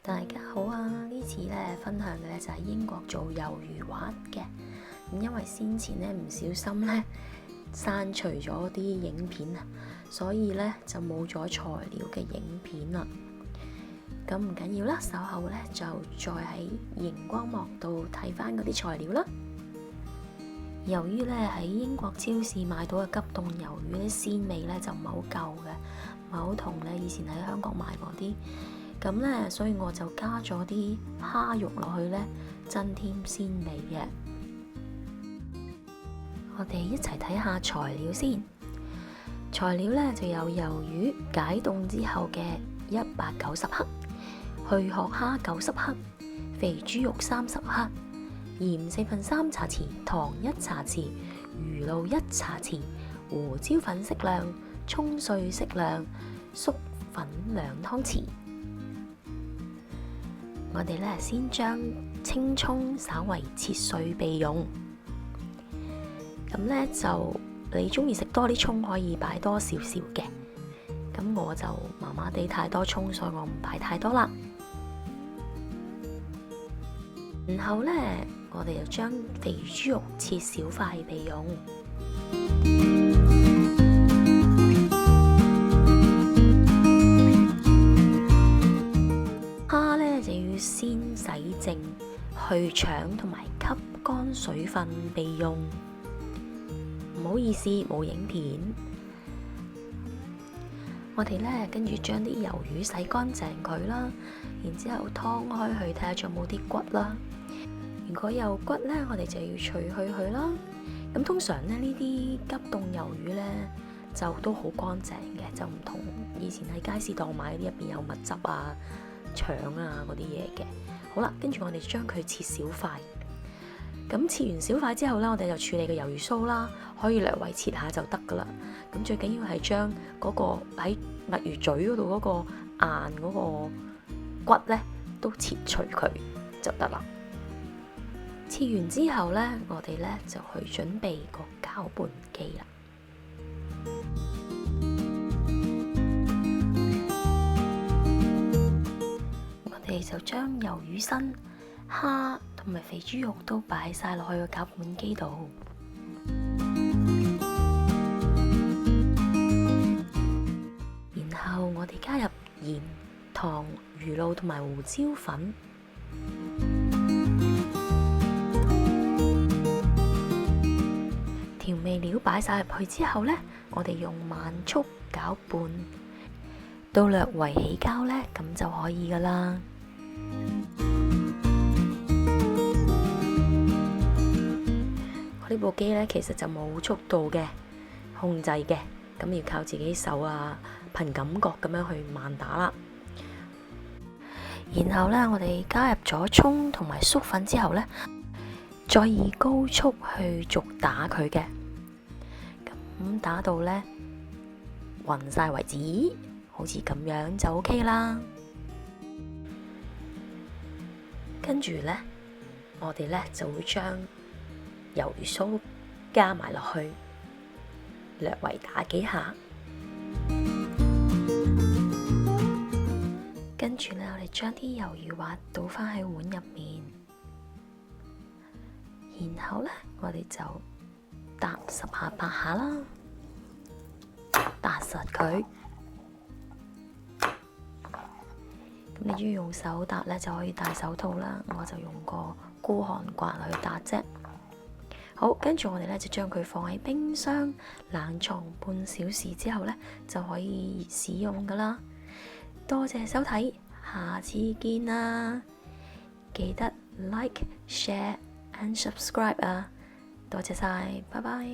大家好啊！呢次咧分享嘅咧就係英國做魷魚滑嘅。咁因為先前咧唔小心咧刪除咗啲影片啊，所以咧就冇咗材料嘅影片啦。咁唔緊要啦，稍後咧就再喺熒光幕度睇翻嗰啲材料啦。由於咧喺英國超市買到嘅急凍魷魚啲鮮味咧就唔係好夠嘅，唔係好同咧以前喺香港買嗰啲。咁咧，所以我就加咗啲蝦肉落去咧，增添鮮味嘅。我哋一齊睇下材料先。材料咧就有魷魚解凍之後嘅190克，去殼蝦90克，肥豬肉30克，鹽3/4茶匙，糖1茶匙，魚露1茶匙，胡椒粉適量，蔥碎適量，粟粉2湯匙。我哋咧先將青蔥稍為切碎備用，咁咧就你中意食多啲蔥可以擺多少少嘅，咁我就麻麻地太多蔥，所以我唔擺太多啦。然後咧我哋就將肥豬肉切小塊備用。先洗淨、去腸同埋吸乾水分備用。唔好意思，冇影片。我哋咧跟住將啲魷魚洗乾淨佢啦，然之後劏開佢，睇下仲有冇啲骨啦。如果有骨咧，我哋就要除去佢啦。咁通常咧呢啲急凍魷魚咧就都好乾淨嘅，就唔同以前喺街市檔買嗰啲入邊有蜜汁啊、腸啊嗰啲嘢嘅。好啦，跟住我哋將佢切小塊。咁切完小塊之後咧，我哋就處理個魷魚鬚啦，可以略為切下就得噶啦。咁最緊要係將嗰個喺墨魚嘴嗰度嗰個硬嗰個骨咧都切除佢就得啦。切完之後咧，我哋咧就去準備個攪拌機啦。我哋就將魷魚身、蝦同埋肥豬肉都擺晒落去個攪拌機度，然後我哋加入鹽、糖、魚露同埋胡椒粉，調味料擺晒入去之後呢，我哋用慢速攪拌到略為起膠呢，咁就可以噶啦。呢部機咧其實就冇速度嘅控制嘅，咁要靠自己手啊，憑感覺咁樣去慢打啦。然後咧，我哋加入咗蔥同埋粟粉之後咧，再以高速去逐打佢嘅，咁打到咧勻晒為止，好似咁樣就 OK 啦。跟住咧，我哋咧就會將魷魚鬚加埋落去，略為打幾下，跟住咧，我哋將啲魷魚滑倒返喺碗入面，然後咧，我哋就搭10下8下啦，搭實佢。咁你中意用手搭咧，就可以戴手套啦，我就用個孤寒刮去搭啫。好，跟住我哋咧就將佢放喺冰箱冷藏半小時之後咧，就可以使用噶啦。多謝收睇，下次見啦！記得 like、share and subscribe 啊！多謝晒，拜拜。